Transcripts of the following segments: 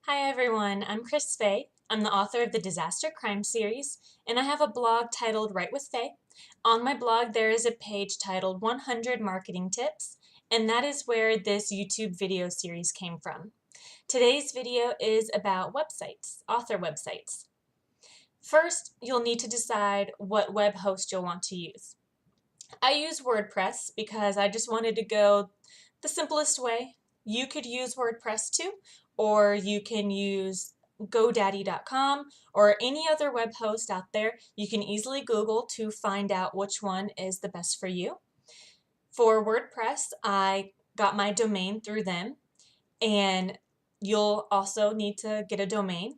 Hi everyone, I'm Chris Fay. I'm the author of the Disaster Crime series, and I have a blog titled Write with Fay. On my blog, there is a page titled 100 Marketing Tips, and that is where this YouTube video series came from. Today's video is about websites, author websites. First, you'll need to decide what web host you'll want to use. I use WordPress because I just wanted to go the simplest way. You could use WordPress too, or you can use GoDaddy.com or any other web host out there. You can easily Google to find out which one is the best for you. For WordPress, I got my domain through them, and you'll also need to get a domain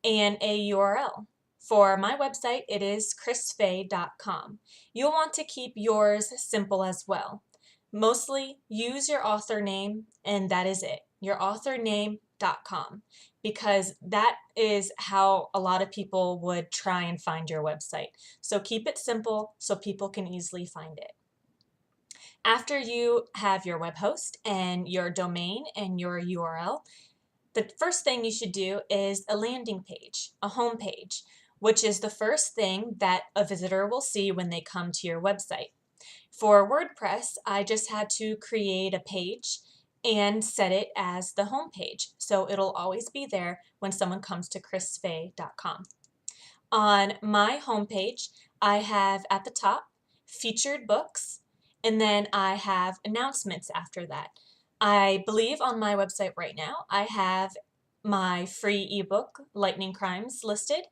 and a URL. For my website, it is chrisfay.com. You'll want to keep yours simple as well. Mostly use your author name, and that is it, your authorname.com, because that is how a lot of people would try and find your website. So keep it simple so people can easily find it. After you have your web host and your domain and your URL, the first thing you should do is a landing page, a home page, which is the first thing that a visitor will see when they come to your website. For WordPress, I just had to create a page and set it as the home page, so it'll always be there when someone comes to chrisfay.com. On my homepage, I have at the top featured books, and then I have announcements after that. I believe on my website right now, I have my free ebook, Lightning Crimes, listed,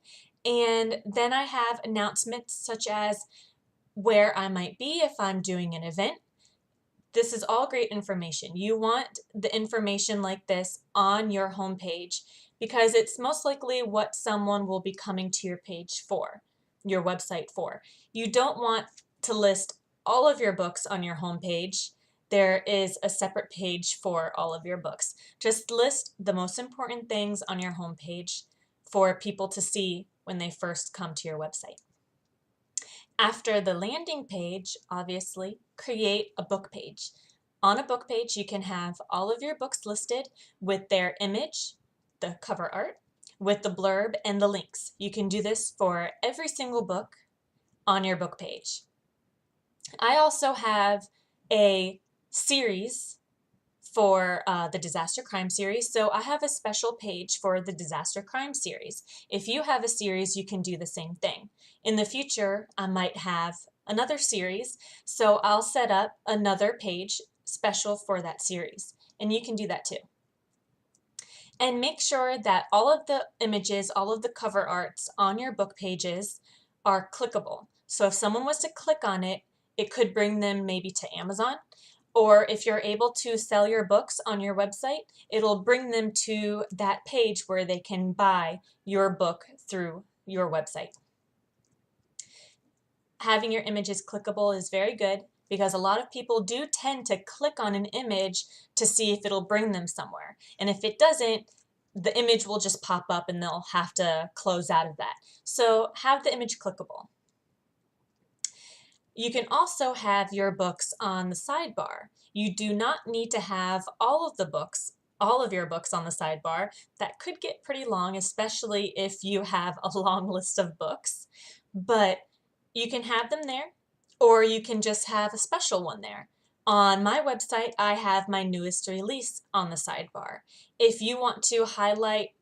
and then I have announcements such as where I might be if I'm doing an event. This is all great information. You want the information like this on your homepage because it's most likely what someone will be coming to your page for, your website for. You don't want to list all of your books on your homepage. There is a separate page for all of your books. Just list the most important things on your homepage for people to see when they first come to your website. After the landing page, obviously, create a book page. On a book page, you can have all of your books listed with their image, the cover art, with the blurb and the links. You can do this for every single book on your book page. I also have a series for the Disaster Crime series, so I have a special page for the Disaster Crime series. If you have a series, you can do the same thing. In the future, I might have another series, so I'll set up another page special for that series, and you can do that too. And make sure that all of the images, all of the cover arts on your book pages are clickable. So if someone was to click on it, it could bring them maybe to Amazon, or if you're able to sell your books on your website, it'll bring them to that page where they can buy your book through your website. Having your images clickable is very good because a lot of people do tend to click on an image to see if it'll bring them somewhere. And if it doesn't, the image will just pop up and they'll have to close out of that. So have the image clickable. You can also have your books on the sidebar. You do not need to have all of your books on the sidebar. That could get pretty long, especially if you have a long list of books. But you can have them there, or you can just have a special one there. On my website, I have my newest release on the sidebar. If you want to highlight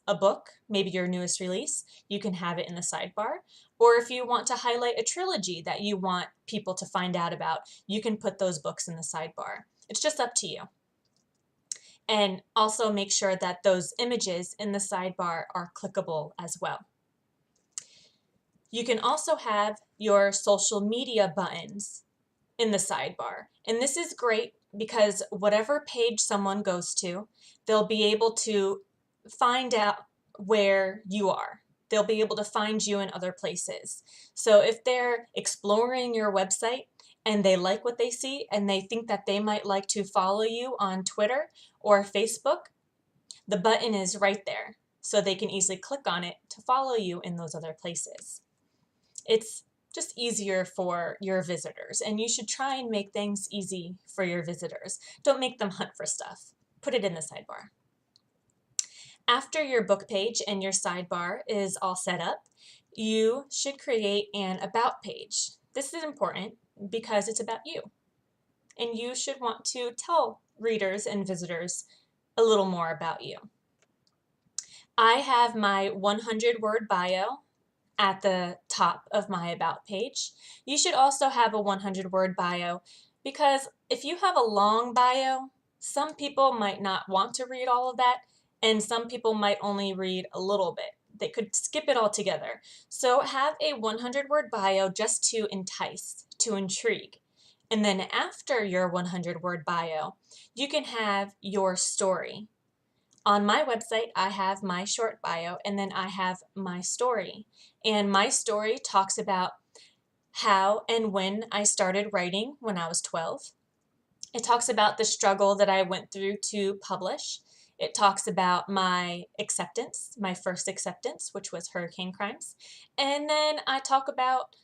a book, maybe your newest release, you can have it in the sidebar. Or if you want to highlight a trilogy that you want people to find out about, you can put those books in the sidebar. It's just up to you. And also make sure that those images in the sidebar are clickable as well. You can also have your social media buttons in the sidebar. And this is great because whatever page someone goes to, they'll be able to find out where you are. They'll be able to find you in other places. So if they're exploring your website and they like what they see and they think that they might like to follow you on Twitter or Facebook, the button is right there. So they can easily click on it to follow you in those other places. It's just easier for your visitors, and you should try and make things easy for your visitors. Don't make them hunt for stuff. Put it in the sidebar. After your book page and your sidebar is all set up, you should create an about page. This is important because it's about you, and you should want to tell readers and visitors a little more about you. I have my 100-word bio at the top of my about page. You should also have a 100-word bio because if you have a long bio, some people might not want to read all of that, and some people might only read a little bit. They could skip it altogether. So have a 100-word bio just to entice, to intrigue. And then after your 100-word bio, you can have your story. On my website, I have my short bio, and then I have my story. And my story talks about how and when I started writing when I was 12. It talks about the struggle that I went through to publish. It talks about my acceptance, my first acceptance, which was Hurricane Crimes. And then I talk about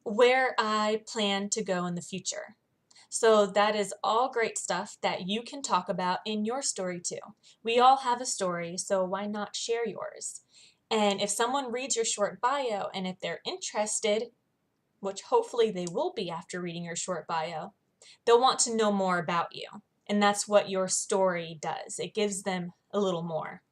where I plan to go in the future. So that is all great stuff that you can talk about in your story too. We all have a story, so why not share yours? And if someone reads your short bio and if they're interested, which hopefully they will be after reading your short bio, they'll want to know more about you. And that's what your story does. It gives them a little more.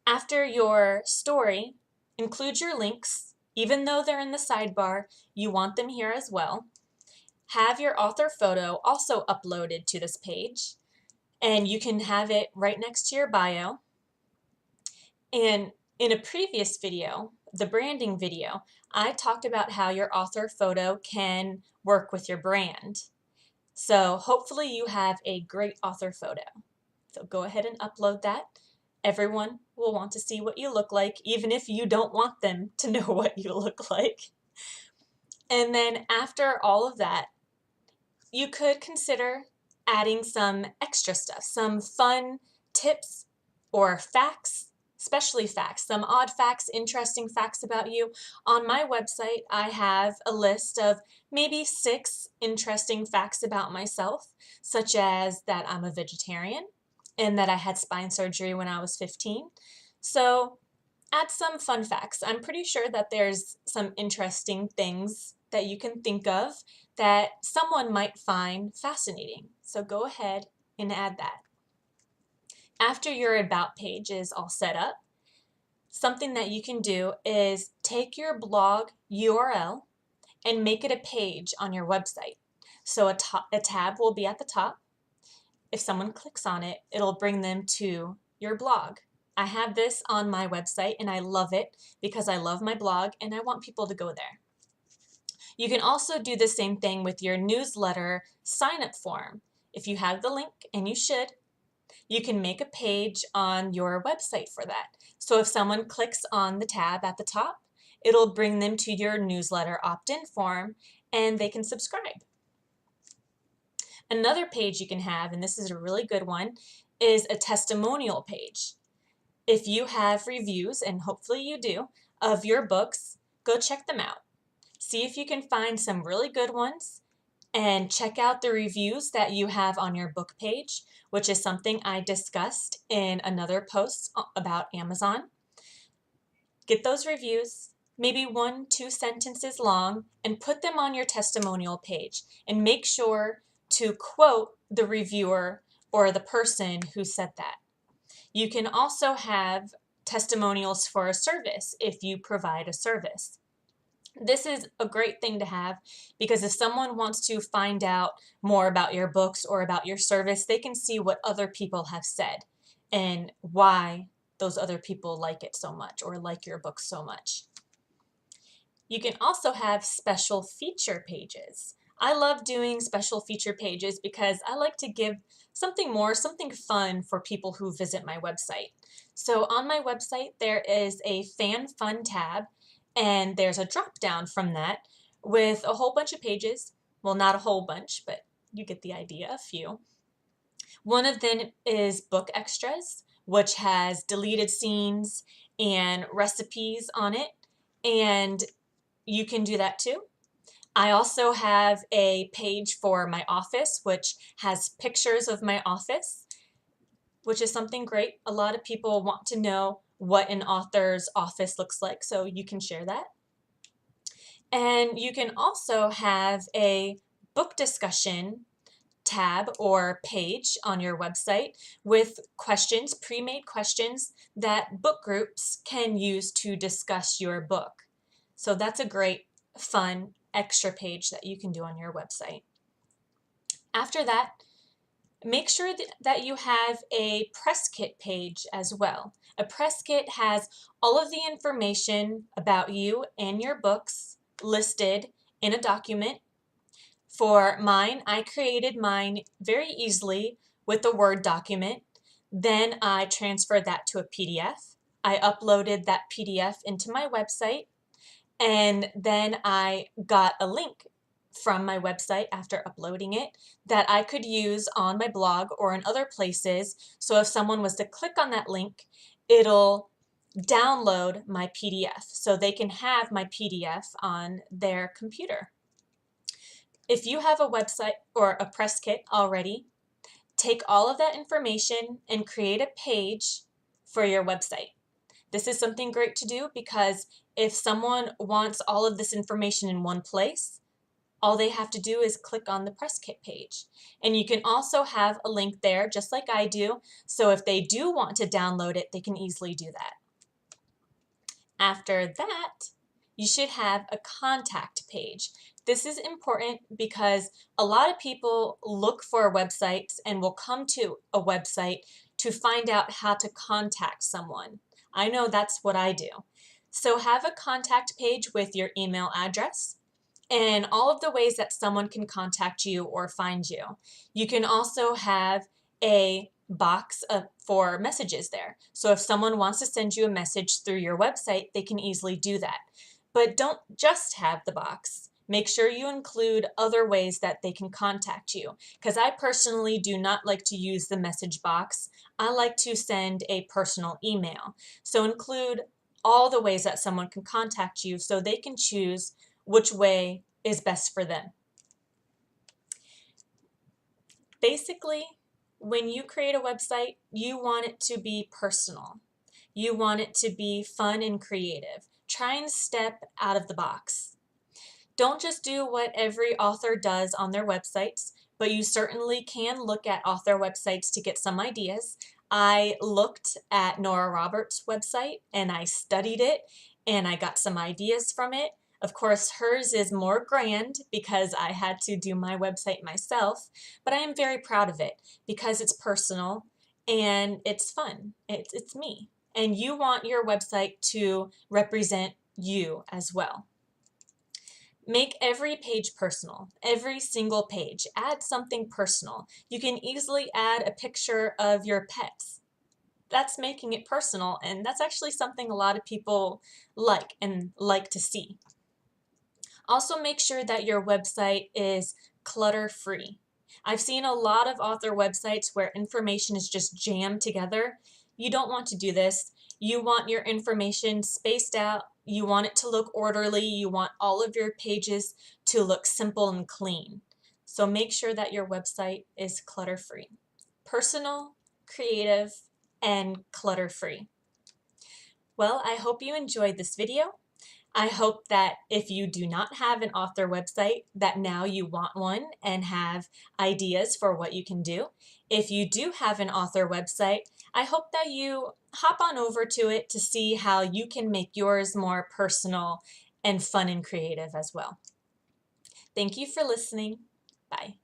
After your story, include your links. Even though they're in the sidebar, you want them here as well. Have your author photo also uploaded to this page, and you can have it right next to your bio. And in a previous video, the branding video, I talked about how your author photo can work with your brand. So hopefully you have a great author photo. So go ahead and upload that. Everyone will want to see what you look like, even if you don't want them to know what you look like. And then after all of that, you could consider adding some extra stuff, some fun tips or facts, especially facts, some odd facts, interesting facts about you. On my website, I have a list of maybe 6 interesting facts about myself, such as that I'm a vegetarian and that I had spine surgery when I was 15. So add some fun facts. I'm pretty sure that there's some interesting things that you can think of that someone might find fascinating. So go ahead and add that. After your About page is all set up, something that you can do is take your blog URL and make it a page on your website. So a tab will be at the top. If someone clicks on it, it'll bring them to your blog. I have this on my website and I love it because I love my blog and I want people to go there. You can also do the same thing with your newsletter sign-up form. If you have the link, and you should, you can make a page on your website for that. So if someone clicks on the tab at the top, it'll bring them to your newsletter opt-in form and they can subscribe. Another page you can have, and this is a really good one, is a testimonial page. If you have reviews, and hopefully you do, of your books, go check them out. See if you can find some really good ones and check out the reviews that you have on your book page, which is something I discussed in another post about Amazon. Get those reviews, maybe 1-2 sentences long, and put them on your testimonial page. And make sure to quote the reviewer or the person who said that. You can also have testimonials for a service if you provide a service. This is a great thing to have because if someone wants to find out more about your books or about your service, they can see what other people have said and why those other people like it so much or like your book so much. You can also have special feature pages. I love doing special feature pages because I like to give something more, something fun for people who visit my website. So on my website, there is a Fan Fun tab, and there's a drop down from that with a whole bunch of pages. Well, not a whole bunch, but you get the idea, a few. One of them is book extras, which has deleted scenes and recipes on it, and you can do that too. I also have a page for my office, which has pictures of my office. which is something great. A lot of people want to know what an author's office looks like, so you can share that. And you can also have a book discussion tab or page on your website with questions, pre-made questions that book groups can use to discuss your book. So that's a great, fun, extra page that you can do on your website. After that, make sure that you have a press kit page as well. A press kit has all of the information about you and your books listed in a document. For mine, I created mine very easily with a Word document. Then I transferred that to a PDF. I uploaded that PDF into my website, and then I got a link from my website after uploading it that I could use on my blog or in other places. So if someone was to click on that link, it'll download my PDF so they can have my PDF on their computer. If you have a website or a press kit already, take all of that information and create a page for your website. This is something great to do because if someone wants all of this information in one place, all they have to do is click on the press kit page. And you can also have a link there, just like I do, so if they do want to download it, they can easily do that. After that, you should have a contact page. This is important because a lot of people look for websites and will come to a website to find out how to contact someone. I know that's what I do. So have a contact page with your email address and all of the ways that someone can contact you or find you. You can also have a box for messages there. So if someone wants to send you a message through your website, they can easily do that. But don't just have the box. Make sure you include other ways that they can contact you. Because I personally do not like to use the message box. I like to send a personal email. So include all the ways that someone can contact you so they can choose which way is best for them. Basically, when you create a website, you want it to be personal. You want it to be fun and creative. Try and step out of the box. Don't just do what every author does on their websites, but you certainly can look at author websites to get some ideas. I looked at Nora Roberts' website and I studied it and I got some ideas from it. Of course, hers is more grand because I had to do my website myself, but I am very proud of it because it's personal and it's fun. It's me. And you want your website to represent you as well. Make every page personal, every single page. Add something personal. You can easily add a picture of your pets. That's making it personal, and that's actually something a lot of people like to see. Also make sure that your website is clutter-free. I've seen a lot of author websites where information is just jammed together. You don't want to do this. You want your information spaced out. You want it to look orderly. You want all of your pages to look simple and clean. So make sure that your website is clutter-free. Personal, creative, and clutter-free. Well, I hope you enjoyed this video. I hope that if you do not have an author website, that now you want one and have ideas for what you can do. If you do have an author website, I hope that you hop on over to it to see how you can make yours more personal and fun and creative as well. Thank you for listening. Bye.